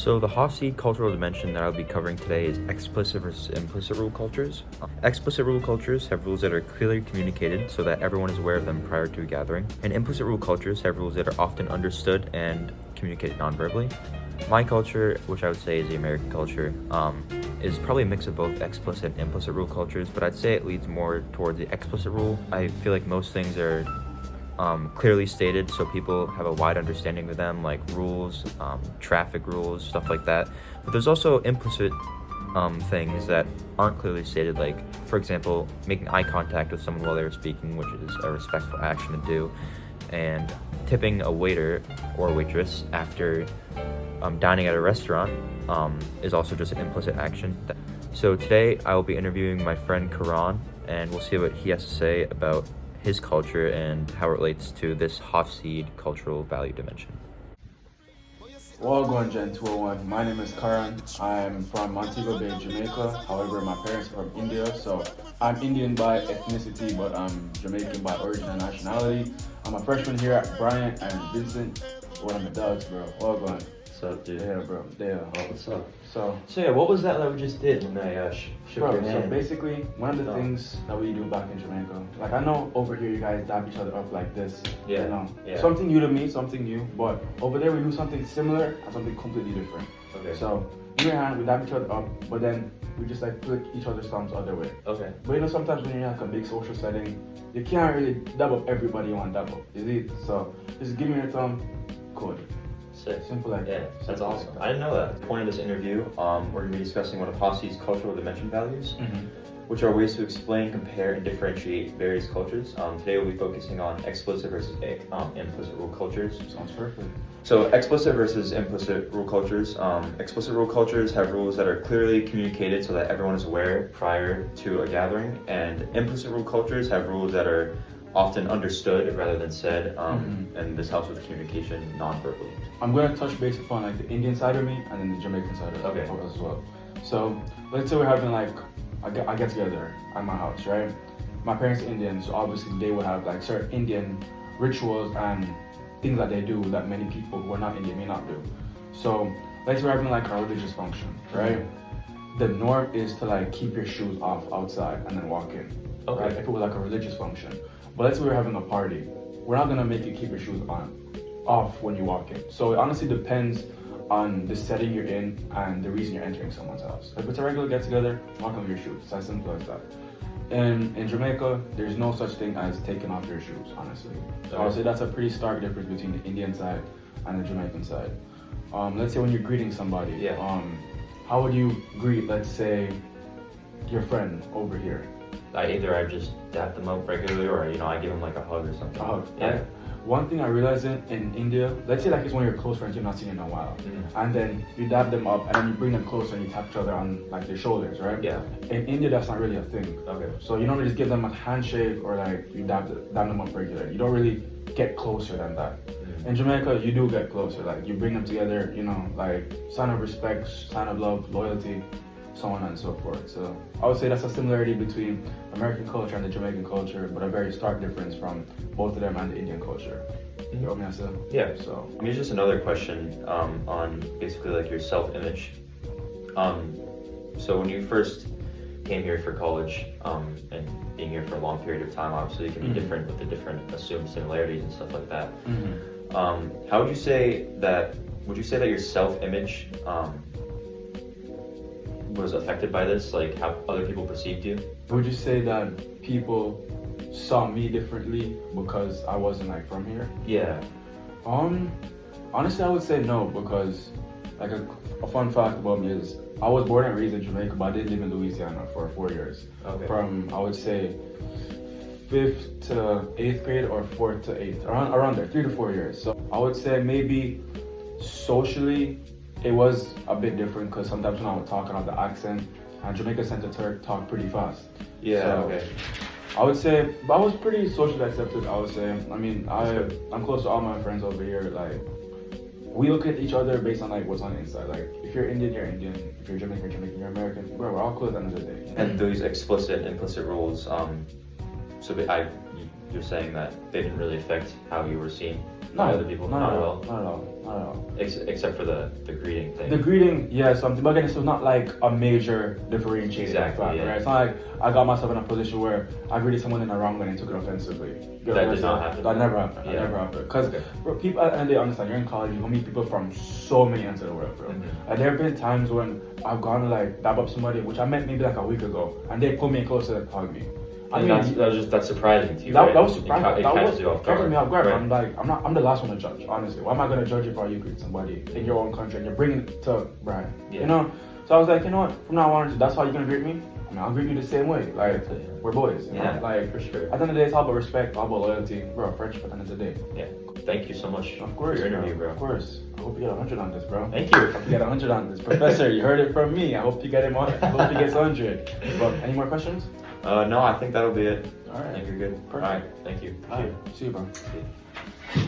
So the Hofstede cultural dimension that I'll be covering today is explicit versus implicit rule cultures. Explicit rule cultures have rules that are clearly communicated so that everyone is aware of them prior to a gathering, and implicit rule cultures have rules that are often understood and communicated non-verbally. My culture, which I would say is the American culture, is probably a mix of both explicit and implicit rule cultures, but I'd say it leads more towards the explicit rule. I feel like most things are clearly stated so people have a wide understanding of them, like rules, traffic rules, stuff like that. But there's also implicit things that aren't clearly stated, like, for example, making eye contact with someone while they're speaking, which is a respectful action to do, and tipping a waiter or waitress after dining at a restaurant is also just an implicit action. So today I will be interviewing my friend Karan, and we'll see what he has to say about his culture and how it relates to this Hofstede cultural value dimension. Well, going Gen 201. My name is Karan. I'm from Montego Bay, Jamaica. However, my parents are from India, so I'm Indian by ethnicity, but I'm Jamaican by origin and nationality. I'm a freshman here at Bryant and Vincent. One of the dogs, bro. Well, going. What's up, dude? Yeah, bro. Yeah. Oh, what's up? So yeah, what was that we just did when I shook bro, your hand? so basically, one of the things that we do back in Jamaica, like I know over here you guys dab each other up like this. Yeah. You know, Yeah. something new to me, something new, but over there we do something similar and something completely different. Okay. So, in your hand, we dab each other up, but then we just like flick each other's thumbs the other way. Okay. But you know, sometimes when you're in like a big social setting, you can't really dab up everybody you want to dab up. You see? So, just give me your thumb, good. Sick. Simple like Yeah, that. that's Simple awesome. like I didn't know that. The point of this interview, we're going to be discussing one of Hofstede's cultural dimension values, which are ways to explain, compare, and differentiate various cultures. Today we'll be focusing on explicit versus implicit rule cultures. Sounds perfect. So explicit versus implicit rule cultures. Explicit rule cultures have rules that are clearly communicated so that everyone is aware prior to a gathering, and implicit rule cultures have rules that are often understood rather than said, and this helps with communication non-verbally. I'm going to touch base upon like the Indian side of me and then the Jamaican side of Okay. as well. So, let's say we're having like a get together at my house, right? My parents are Indian, so obviously they would have like certain Indian rituals and things that they do that many people who are not Indian may not do. So, let's say we're having like a religious function, right? The norm is to like keep your shoes off outside and then walk in. Okay. Right? If it was like a religious function. But let's say we're having a party. We're not gonna make you keep your shoes off when you walk in. So it honestly depends on the setting you're in and the reason you're entering someone's house. If it's a regular get together, walk in with your shoes. It's as simple as that. And in Jamaica, there's no such thing as taking off your shoes, honestly. So I would say that's a pretty stark difference between the Indian side and the Jamaican side. Let's say when you're greeting somebody, how would you greet, let's say, your friend over here? I just dap them up regularly, or I give them like a hug or something. A hug. Yeah. One thing I realized in India, let's say like it's one of your close friends you're not seeing in a while, and then you dab them up and then you bring them closer and you tap each other on like their shoulders, right? Yeah. In India, that's not really a thing. Okay. So you don't really just give them a handshake or like you dab them up regularly. You don't really get closer than that. In Jamaica, you do get closer. Like you bring them together, like sign of respect, sign of love, loyalty, so on and so forth. So I would say that's a similarity between American culture and the Jamaican culture, but a very stark difference from both of them and the Indian culture. You know what I mean? Yeah. So I mean, it's just another question on basically like your self-image. So when you first came here for college, and being here for a long period of time, obviously it can be different with the different assumed similarities and stuff like that. How would you say that? Would you say that your self-image was affected by this, like how other people perceived you? would you say that people saw me differently because I wasn't like from here? Yeah. Honestly, I would say no, because like a fun fact about me is I was born and raised in Jamaica, but I did live in Louisiana for 4 years. Okay. From I would say 5th to 8th grade or 4th to 8th, around there, 3 to 4 years. So I would say maybe socially it was a bit different because sometimes when I would talk, I have the accent, and Jamaica tend to talk pretty fast. Yeah. So, Okay. I would say, but I was pretty socially accepted, I would say. I mean, I'm close to all my friends over here. Like, we look at each other based on like what's on the inside. Like, if you're Indian, you're Indian. If you're Jamaican, you're American. Bro, we're all close at the end of the day. And those explicit and implicit rules, you're saying that they didn't really affect how you were seen by other people? Not at all. Not at all. Except for the greeting thing. The greeting, yeah, something. But again, it's not like a major differentiating Exactly, factor, yeah. right? It's not like I got myself in a position where I greeted someone in the wrong way and took it offensively. You know That what I'm did not saying? happen. That never happened. Yeah. That never happened. Because Okay. bro, people at the end of the day understand you're in college, you're gonna meet people from so many ends of the world, bro. Mhm. And there have been times when I've gone to like dab up somebody, which I met maybe like a week ago, and they pull me in closer and hug me. I mean, that's surprising to you. that, right? that was surprising. It That catches was you off catches guard. me off guard. Right. I'm like, I'm the last one to judge, honestly. Why am I gonna judge you for how you greet somebody in your own country and you're bringing it to Brian? Yeah. You know. So I was like, you know what? From now on, that's how you're gonna greet me. I mean, I'll greet you the same way. Like Yeah. we're boys. You know? Yeah, Like for sure. At the end of the day, it's all about respect, all about loyalty, bro. Friendship at the end of the day. Yeah. Thank you so much Of course, for your interview, bro. Of course. I hope you get 100 on this, bro. Thank you. I hope you get 100 on this, Professor. You heard it from me. I hope you get him on. I hope he gets 100. But any more questions? No, I think that'll be it. All right. I think you're good. Perfect. All right. Thank you. All right. See you, bro. See you.